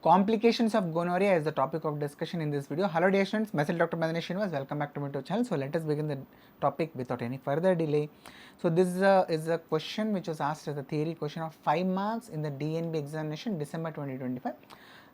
Complications of gonorrhea is the topic of discussion in this video. Hello dear students, myself Dr. Maddineni Srinivas. Welcome back to my YouTube channel. So let us begin the topic without any further delay. So this is a question which was asked as a theory question of 5 marks in the DNB examination December 2025.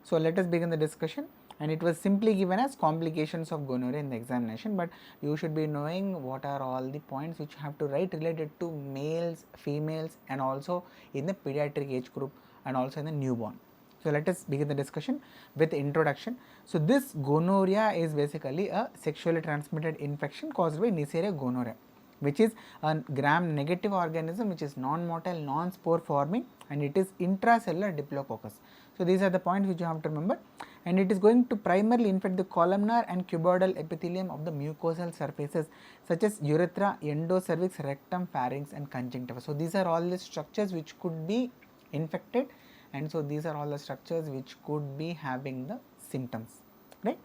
So let us begin the discussion, and it was simply given as complications of gonorrhea in the examination, but you should be knowing what are all the points which you have to write related to males, females, and also in the pediatric age group and also in the newborn. So let us begin the discussion with the introduction. So this gonorrhea is basically a sexually transmitted infection caused by Neisseria gonorrhoeae, which is a gram-negative organism which is non-motile, non-spore forming, and it is intracellular diplococcus. So these are the points which you have to remember, and it is going to primarily infect the columnar and cuboidal epithelium of the mucosal surfaces such as urethra, endocervix, rectum, pharynx, and conjunctiva. So these are all the structures which could be infected, and so these are all the structures which could be having the symptoms, right?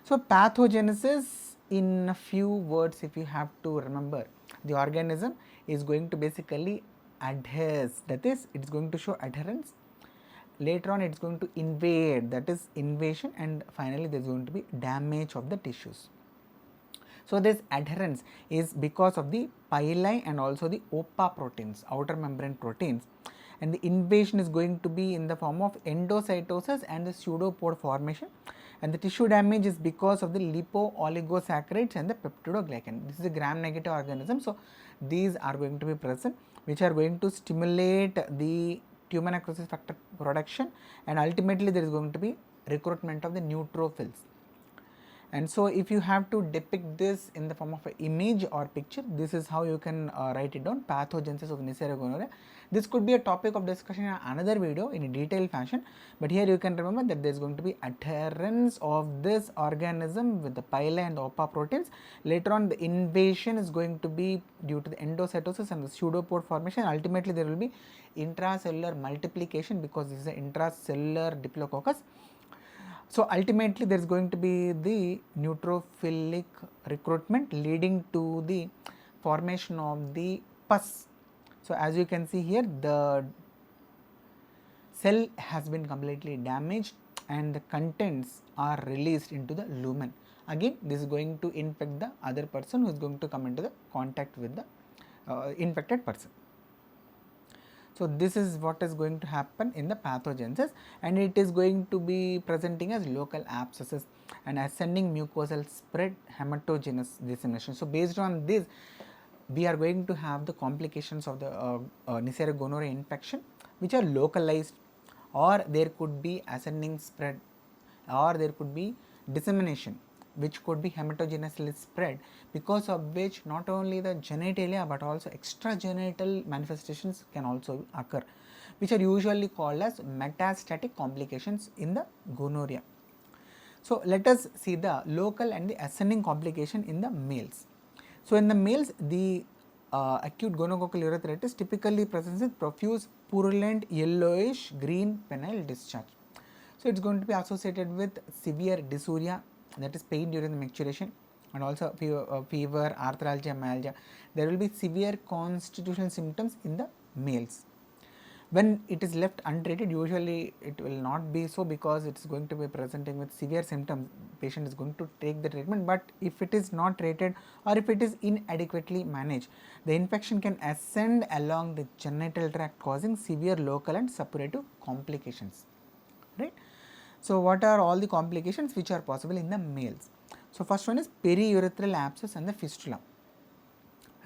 So pathogenesis, in a few words, if you have to remember, the organism is going to basically adheres, that is, it is going to show adherence. Later on it is going to invade, that is invasion, and finally there is going to be damage of the tissues. So this adherence is because of the pili and also the OPA proteins, outer membrane proteins, and the invasion is going to be in the form of endocytosis and the pseudopore formation, and the tissue damage is because of the lipooligosaccharide and the peptidoglycan. This is a gram-negative organism, so these are going to be present, which are going to stimulate the tumor necrosis factor production, and ultimately there is going to be recruitment of the neutrophils. And so if you have to depict this in the form of an image or picture, this is how you can write it down: pathogenesis of Neisseria gonorrhoeae. This could be a topic of discussion in another video in a detailed fashion, but here you can remember that there is going to be adherence of this organism with the pili and the OPA proteins. Later on the invasion is going to be due to the endocytosis and the pseudopore formation. Ultimately there will be intracellular multiplication because this is an intracellular diplococcus. So ultimately there is going to be the neutrophilic recruitment leading to the formation of the pus. So as you can see here, the cell has been completely damaged and the contents are released into the lumen. Again, this is going to infect the other person who is going to come into the contact with the infected person. So this is what is going to happen in the pathogenesis, and it is going to be presenting as local abscesses and ascending mucosal spread, hematogenous dissemination. So based on this, we are going to have the complications of the Neisseria gonorrhoeae infection, which are localized, or there could be ascending spread, or there could be dissemination, which could be hematogenously spread, because of which not only the genitalia but also extragenital manifestations can also occur, which are usually called as metastatic complications in the gonorrhea. So let us see the local and the ascending complication in the males. So in the males, the acute gonococcal urethritis typically presents with profuse, purulent, yellowish green penile discharge. So it is going to be associated with severe dysuria, that is pain during the maturation, and also fever, arthralgia, myalgia. There will be severe constitutional symptoms in the males. When it is left untreated, usually it will not be so, because it is going to be presenting with severe symptoms. Patient is going to take the treatment, but if it is not treated or if it is inadequately managed, the infection can ascend along the genital tract, causing severe local and suppurative complications, right? So what are all the complications which are possible in the males? So first one is periurethral abscess and the fistula,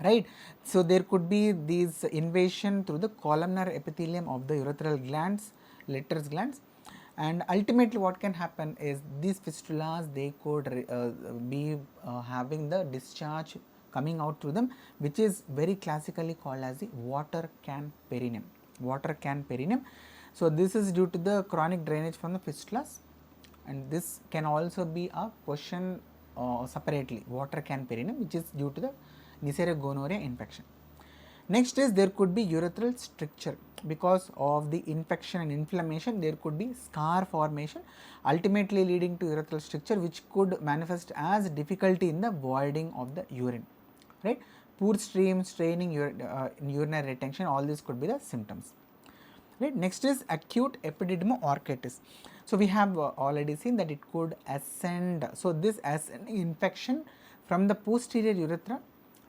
right? So there could be these invasion through the columnar epithelium of the urethral glands, Letter's glands, and ultimately what can happen is these fistulas, they could be having the discharge coming out through them, which is very classically called as the watercan perineum. Watercan perineum. So this is due to the chronic drainage from the fistulas, and this can also be a question separately, watercan perineum, which is due to the Neisseria gonorrhoeae infection. Next is there could be urethral stricture. Because of the infection and inflammation, there could be scar formation, ultimately leading to urethral stricture, which could manifest as difficulty in the voiding of the urine, right? Poor stream, straining, urinary retention, all these could be the symptoms. right. Next is acute epididymo-orchitis. So we have already seen that it could ascend. So this ascending infection from the posterior urethra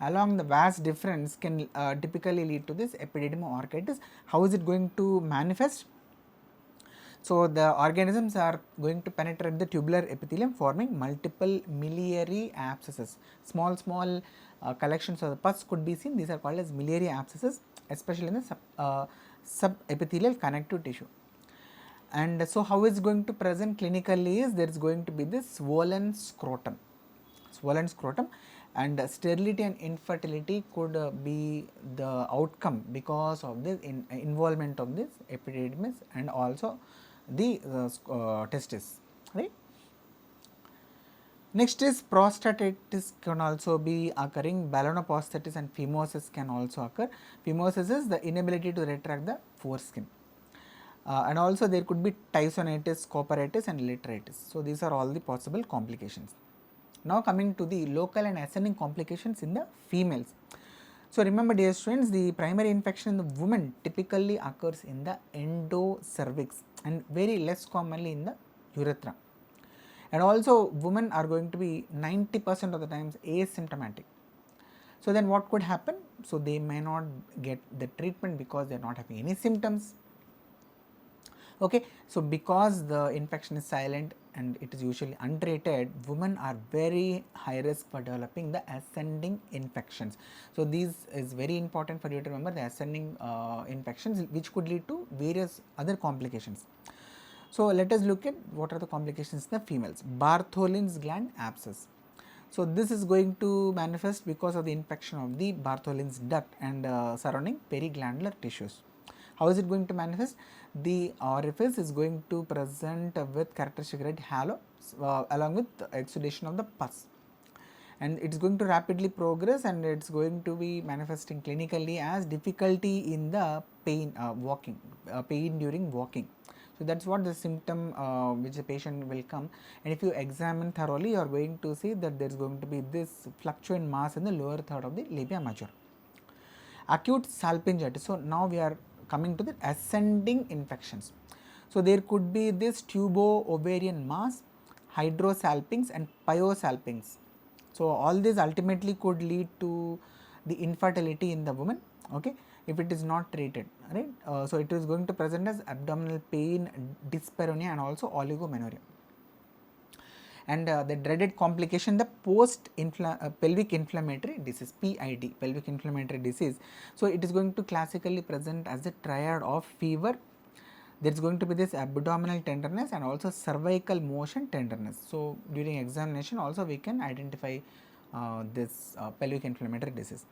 along the vas deferens can typically lead to this epididymo-orchitis. How is it going to manifest? So the organisms are going to penetrate the tubular epithelium, forming multiple miliary abscesses. Small collections of the pus could be seen. These are called as miliary abscesses, especially in the subepithelial connective tissue. And so how it's going to present clinically is there is going to be this swollen scrotum, and sterility and infertility could be the outcome because of this involvement of this epididymis and also the testis, right. Next is prostatitis can also be occurring, ballonoprostatitis and phimosis can also occur. Phimosis is the inability to retract the foreskin. And also there could be Tysonitis, Cooperitis and Litritis. So these are all the possible complications. Now coming to the local and ascending complications in the females. So remember dear students, the primary infection in the woman typically occurs in the endocervix and very less commonly in the urethra. And also women are going to be 90% of the times asymptomatic. So then what could happen? So they may not get the treatment because they are not having any symptoms. Okay, so because the infection is silent and it is usually untreated, women are very high risk for developing the ascending infections. So these is very important for you to remember, the ascending infections which could lead to various other complications. So let us look at what are the complications in the females. Bartholin's gland abscess. So this is going to manifest because of the infection of the Bartholin's duct and surrounding periglandular tissues. How is it going to manifest? The orifice is going to present with characteristic red halo along with exudation of the pus, and it is going to rapidly progress and it is going to be manifesting clinically as difficulty in the pain pain during walking. So that is what the symptom which the patient will come, and if you examine thoroughly you are going to see that there is going to be this fluctuant mass in the lower third of the labia major. Acute salpingitis. So now we are coming to the ascending infections. So there could be this tubo-ovarian mass, hydrosalpinx and pyosalpinx. So all these ultimately could lead to the infertility in the woman, okay, if it is not treated, right. So it is going to present as abdominal pain, dyspareunia and also oligomenorrhea. And the dreaded complication, the pelvic inflammatory disease, PID, pelvic inflammatory disease. So it is going to classically present as a triad of fever. There is going to be this abdominal tenderness and also cervical motion tenderness. So during examination also we can identify this pelvic inflammatory disease.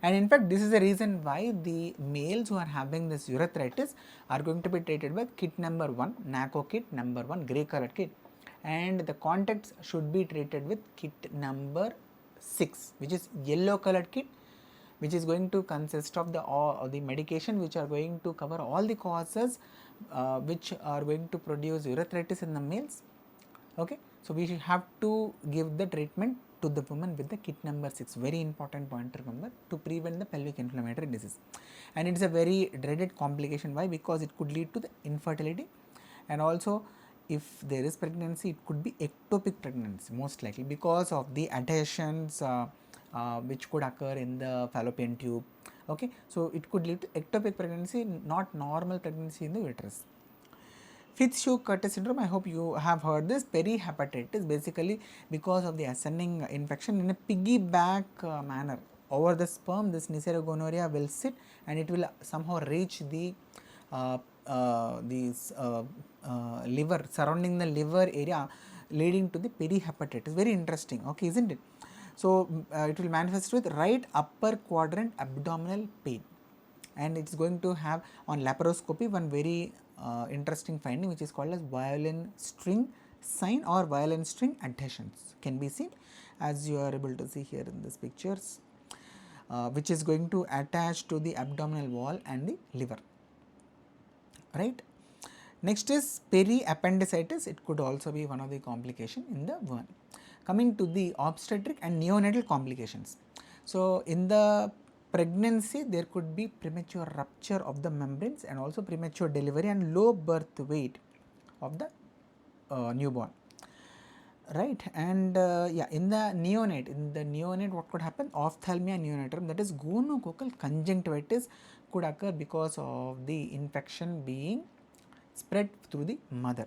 And in fact this is the reason why the males who are having this urethritis are going to be treated with kit number 1, NACO kit number 1, grey colored kit, and the contacts should be treated with kit number 6, which is yellow colored kit, which is going to consist of the medication which are going to cover all the causes which are going to produce urethritis in the males. Okay, so we have to give the treatment to the woman with the kit number 6, very important point to remember, to prevent the pelvic inflammatory disease. And it is a very dreaded complication. Why? Because it could lead to the infertility, and also if there is pregnancy, it could be ectopic pregnancy most likely because of the adhesions which could occur in the fallopian tube. Okay, so it could lead to ectopic pregnancy, not normal pregnancy in the uterus. Fitzhugh-Curtis syndrome, I hope you have heard this. Perihepatitis, basically because of the ascending infection in a piggyback manner over the sperm, this Neisseria gonorrhea will sit and it will somehow reach the liver, surrounding the liver area, leading to the perihepatitis. Very interesting, okay, isn't it? So it will manifest with right upper quadrant abdominal pain, and it is going to have on laparoscopy one very interesting finding which is called as violin string sign or violin string adhesions can be seen, as you are able to see here in these pictures, which is going to attach to the abdominal wall and the liver, right. Next is periappendicitis. It could also be one of the complication in the woman. Coming to the obstetric and neonatal complications. So in the pregnancy, there could be premature rupture of the membranes and also premature delivery and low birth weight of the newborn, right. And yeah, in the neonate what could happen? Ophthalmia neonatum, that is gonococcal conjunctivitis could occur because of the infection being spread through the mother,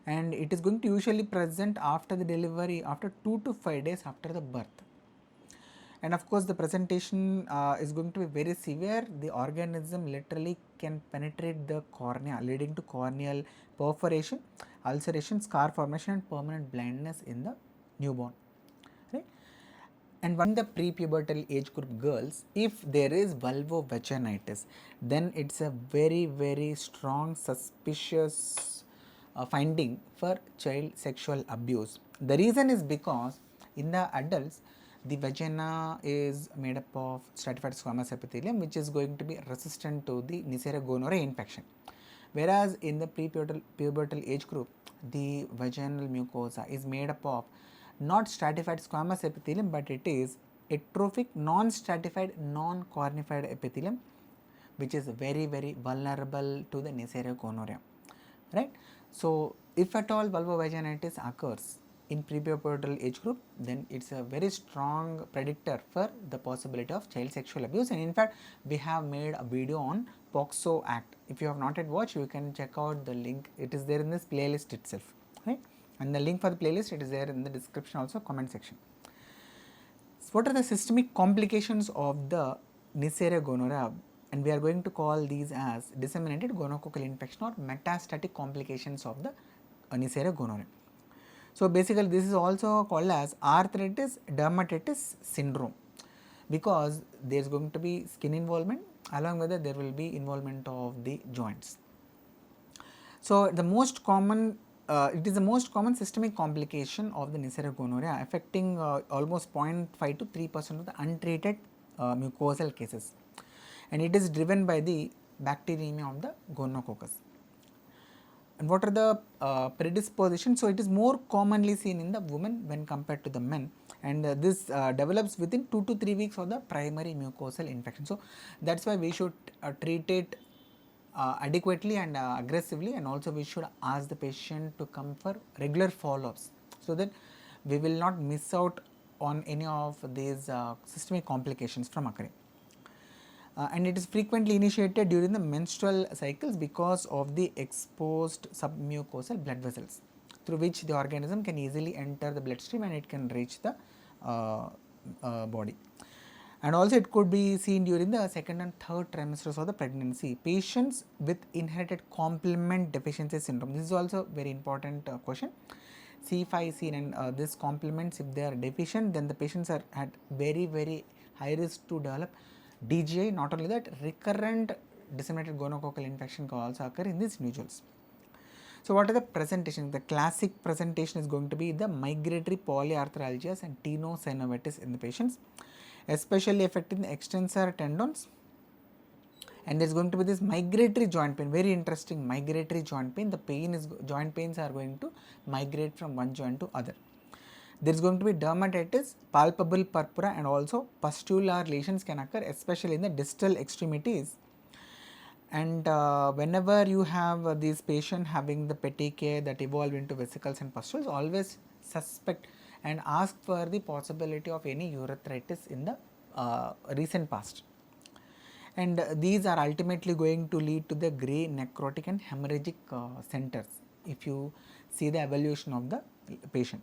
and it is going to usually present after the delivery, after 2 to 5 days after the birth. And of course, the presentation is going to be very severe. The organism literally can penetrate the cornea, leading to corneal perforation, ulceration, scar formation and permanent blindness in the newborn, right. And in the prepubertal age group girls, if there is vulvovaginitis, then it's a very strong suspicious finding for child sexual abuse. The reason is because in the adults, the vagina is made up of stratified squamous epithelium, which is going to be resistant to the Neisseria gonorrhoeae infection. Whereas in the prepubertal age group, the vaginal mucosa is made up of not stratified squamous epithelium, but it is atrophic, non-stratified, non-cornified epithelium, which is very vulnerable to the Neisseria gonorrhoeae, right. So, if at all vulvovaginitis occurs in prepubertal age group, then it's a very strong predictor for the possibility of child sexual abuse. And in fact, we have made a video on POCSO Act. If you have not yet watched, you can check out the link. It is there in this playlist itself, right. And the link for the playlist, it is there in the description, also comment section. So, what are the systemic complications of the Neisseria gonorrhoeae? And we are going to call these as disseminated gonococcal infection or metastatic complications of the Neisseria gonorrhoeae. So, basically this is also called as arthritis dermatitis syndrome, because there is going to be skin involvement, along with that there will be involvement of the joints. So, the most common it is the most common systemic complication of the Neisseria gonorrhoeae, affecting almost 0.5 to 3% of the untreated mucosal cases, and it is driven by the bacteremia of the gonococcus. And what are the predispositions? So, it is more commonly seen in the women when compared to the men, and this develops within 2 to 3 weeks of the primary mucosal infection. So, that is why we should treat it adequately and aggressively, and also we should ask the patient to come for regular follow-ups, so that we will not miss out on any of these systemic complications from occurring. And it is frequently initiated during the menstrual cycles because of the exposed submucosal blood vessels, through which the organism can easily enter the bloodstream and it can reach the body. And also it could be seen during the second and third trimesters of the pregnancy. Patients with inherited complement deficiency syndrome, this is also very important question. C5, C9, and this complements, if they are deficient, then the patients are at very high risk to develop DGI. Not only that, recurrent disseminated gonococcal infection can also occur in these individuals. So, what are the presentations? The classic presentation is going to be the migratory polyarthralgias and tenosynovitis in the patients, especially affecting the extensor tendons, and there is going to be this migratory joint pain, very interesting migratory joint pain. The pain is, joint pains are going to migrate from one joint to other. There is going to be dermatitis, palpable purpura, and also pustular lesions can occur, especially in the distal extremities. And whenever you have this patient having the petechiae that evolve into vesicles and pustules, always suspect and ask for the possibility of any urethritis in the recent past. And these are ultimately going to lead to the grey necrotic and hemorrhagic centers if you see the evolution of the patient.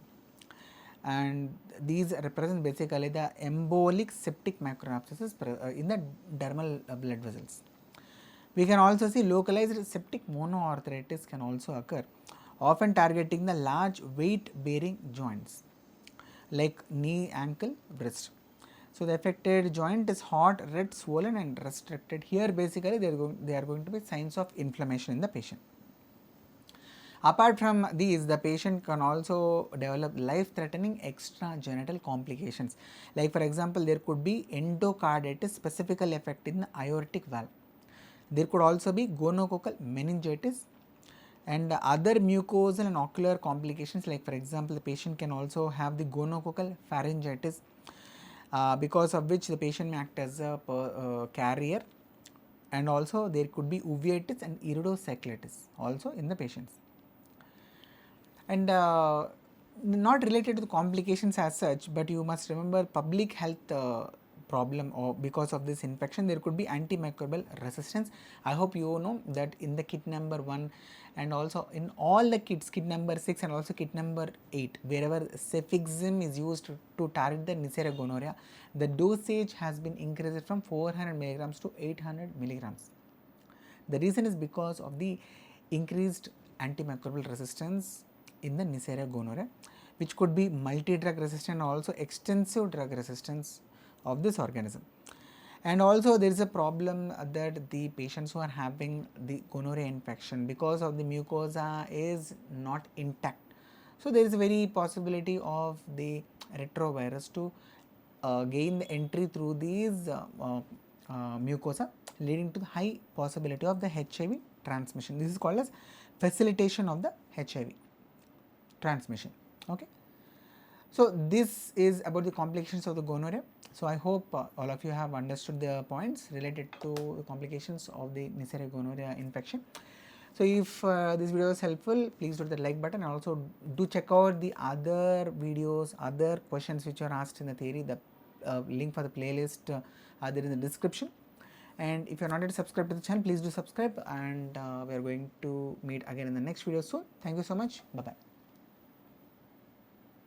And these represent basically the embolic septic microabscesses in the dermal blood vessels. We can also see localized septic monoarthritis can also occur, often targeting the large weight bearing joints like knee, ankle, wrist. So, the affected joint is hot, red, swollen and restricted. Here basically they are going to be signs of inflammation in the patient. Apart from these, the patient can also develop life-threatening extragenital complications. Like for example, there could be endocarditis specifically affecting the aortic valve. There could also be gonococcal meningitis and other mucosal and ocular complications, like for example, the patient can also have the gonococcal pharyngitis. because of which the patient may act as a carrier, and also there could be uveitis and iridocyclitis also in the patients. And not related to the complications as such, but you must remember public health problem, or because of this infection there could be antimicrobial resistance. I hope you know that in the kit number 1 and also in all the kits, kit number 6 and also kit number 8, wherever cefixime is used to target the Neisseria gonorrhea, the dosage has been increased from 400 milligrams to 800 milligrams. The reason is because of the increased antimicrobial resistance in the Neisseria gonorrhea, which could be multi-drug resistant, also extensive drug resistance of this organism. And also there is a problem that the patients who are having the gonorrhea infection, because of the mucosa is not intact, so there is a very possibility of the retrovirus to gain the entry through these mucosa, leading to the high possibility of the HIV transmission. This is called as facilitation of the HIV transmission. Okay. So this is about the complications of the gonorrhea. So I hope all of you have understood the points related to the complications of the Neisseria gonorrhea infection. So if this video is helpful, please do the like button, and also do check out the other videos, other questions which are asked in the theory. The link for the playlist are there in the description. And if you are not yet subscribed to the channel, please do subscribe, and we are going to meet again in the next video soon. Thank you so much. Bye bye.